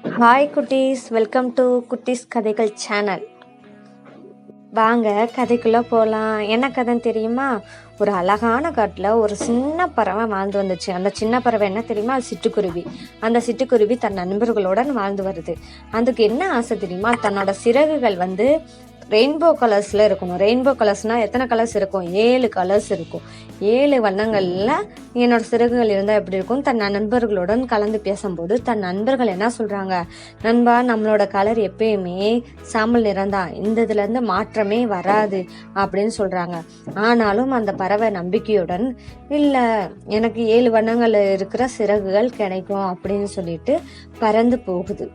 Hi குட்டீஸ், welcome to குட்டீஸ் கதைகள் சேனல். வாங்க கதைக்குள்ளே போகலாம். என்ன கதைன்னு தெரியுமா? ஒரு அழகான காட்டில் ஒரு சின்ன பறவை வாழ்ந்து வந்துச்சு. அந்த சின்ன பறவை என்ன தெரியுமா? சிட்டுக்குருவி. அந்த சிட்டுக்குருவி தன் நண்பர்களுடன் வாழ்ந்து வருது. அதுக்கு என்ன ஆசை தெரியுமா? தன்னோட சிறகுகள் ரெயின்போ கலர்ஸில் இருக்கணும். ரெயின்போ கலர்ஸ்னால் எத்தனை கலர்ஸ் இருக்கும்? 7 கலர்ஸ் இருக்கும். 7 வண்ணங்களில் என்னோட சிறகுகள் இருந்தால் எப்படி இருக்கும்? தன் நண்பர்களுடன் கலந்து பேசும்போது தன் நண்பர்கள் என்ன சொல்கிறாங்க? நண்பா, நம்மளோட கலர் எப்பயுமே சாம்பல் நிறம் தான், இந்த இதுலேருந்து மாற்றமே வராது அப்படின்னு சொல்கிறாங்க. ஆனாலும் அந்த பறவை நம்பிக்கையுடன், இல்லை, எனக்கு 7 வண்ணங்கள் இருக்கிற சிறகுகள் கிடைக்கும் அப்படின்னு சொல்லிட்டு பறந்து போகுது.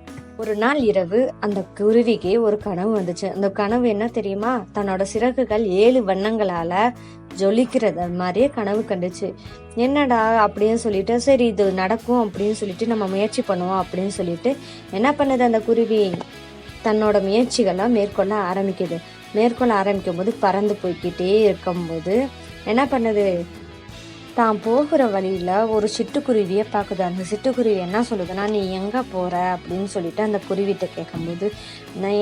ஒரு நாள் இரவு அந்த குருவிக்கு ஒரு கனவு வந்துச்சு. அந்த கனவு என்ன தெரியுமா? தன்னோட சிறகுகள் 7 வண்ணங்களால ஜொலிக்கிறத மாதிரியே கனவு கண்டுச்சு. என்னடா அப்படின்னு சொல்லிட்டு, சரி இது நடக்கும் அப்படின்னு சொல்லிட்டு நம்ம முயற்சி பண்ணுவோம் அப்படின்னு சொல்லிட்டு என்ன பண்ணுது? அந்த குருவி தன்னோட முயற்சிகளை மேற்கொள்ள ஆரம்பிக்கும் போது பறந்து போய்கிட்டே இருக்கும்போது என்ன பண்ணுது? தான் போகிற வழியில் ஒரு சிட்டுக்குருவியை பார்க்குது. அந்த சிட்டுக்குருவி என்ன சொல்லுதுன்னா, நீ எங்கே போகிற அப்படின்னு சொல்லிட்டு அந்த குருவிட்ட கேட்கும்போது,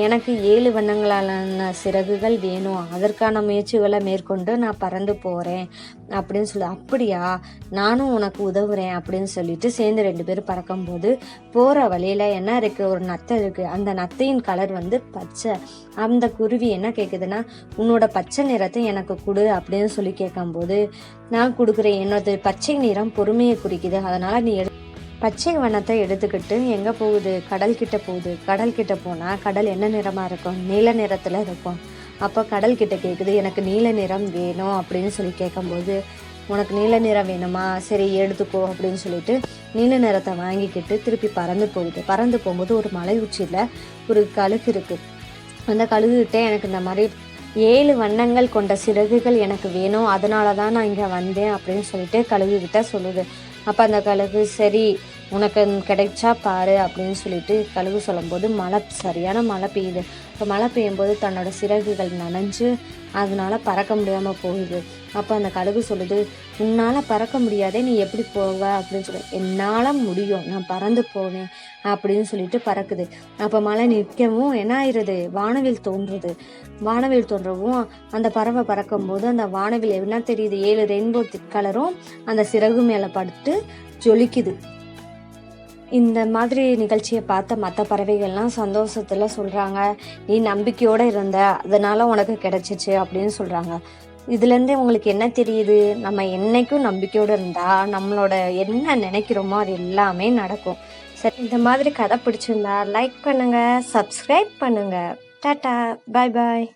எனக்கு 7 வண்ணங்களான சிறகுகள் வேணும், அதற்கான முயற்சிகளை மேற்கொண்டு நான் பறந்து போகிறேன் அப்படின்னு சொல்லி. அப்படியா, நானும் உனக்கு உதவுறேன் அப்படின்னு சொல்லிட்டு சேர்ந்து 2 பேரும் பறக்கும்போது போகிற வழியில் என்ன இருக்குது? ஒரு நத்தை இருக்குது. அந்த நத்தையின் கலர் பச்சை. அந்த குருவி என்ன கேட்குதுன்னா, உன்னோட பச்சை நிறத்தை எனக்கு கொடு அப்படின்னு சொல்லி கேட்கும்போது, நான் கொடுக்குறேன், என்னோட பச்சை நிறம் பொறுமையை குறிக்குது, அதனால நீ பச்சை வண்ணத்தை எடுத்துக்கிட்டு எங்கே போகுது? கடல் கிட்ட போகுது. கடல் கிட்ட போனால் கடல் என்ன நிறமாக இருக்கும்? நீல நிறத்தில் இருக்கும். அப்போ கடல் கிட்ட கேட்குது, எனக்கு நீல நிறம் வேணும் அப்படின்னு சொல்லி கேட்கும்போது, உனக்கு நீல நிறம் வேணுமா, சரி எடுத்துக்கோ அப்படின்னு சொல்லிட்டு நீல நிறத்தை வாங்கிக்கிட்டு திருப்பி பறந்து போகும்போது ஒரு மலை உச்சியில் ஒரு கழுகு இருக்குது. அந்த கழுகுகிட்டே, எனக்கு இந்த மாதிரி 7 வண்ணங்கள் கொண்ட சிறகுகள் எனக்கு வேணும், அதனால தான் நான் இங்கே வந்தேன் அப்படின்னு சொல்லிட்டு கழுகுகிட்ட சொல்லுது. அப்போ அந்த கழுகு, சரி உனக்கு கிடைச்சா பாரு அப்படின்னு சொல்லிட்டு கழுகு சொல்லும்போது சரியான மழை பெய்யுது. இப்போ மழை பெய்யும்போது தன்னோட சிறகுகள் நனைஞ்சு அதனால பறக்க முடியாமல் போகுது. அப்போ அந்த கழுகு சொல்லுது, உன்னால் பறக்க முடியாதே, நீ எப்படி போவ அப்படின்னு சொல்லி. என்னால் முடியும், நான் பறந்து போவேன் அப்படின்னு சொல்லிட்டு பறக்குது. அப்போ மழை நிற்கவும் என்ன ஆயிடுது? வானவில் தோன்றவும் அந்த பறவை பறக்கும்போது அந்த வானவில் என்ன தெரியுது? 7 ரெயின்போ கலரும் அந்த சிறகு மேலே படுத்து ஜொலிக்குது. இந்த மாதிரி நிகழ்ச்சியை பார்த்த மற்ற பறவைகள்லாம் சந்தோஷத்தில் சொல்கிறாங்க, நீ நம்பிக்கையோடு இருந்த, அதனால் உனக்கு கிடைச்சிச்சு அப்படின்னு சொல்கிறாங்க. இதுலேருந்தே உங்களுக்கு என்ன தெரியுது? நம்ம என்னைக்கும் நம்பிக்கையோடு இருந்தால் நம்மளோட என்ன நினைக்கிறோமோ அது எல்லாமே நடக்கும். சரி, இந்த மாதிரி கதை பிடிச்சிருந்தா லைக் பண்ணுங்கள், சப்ஸ்கிரைப் பண்ணுங்கள். டாட்டா, பாய் பாய்.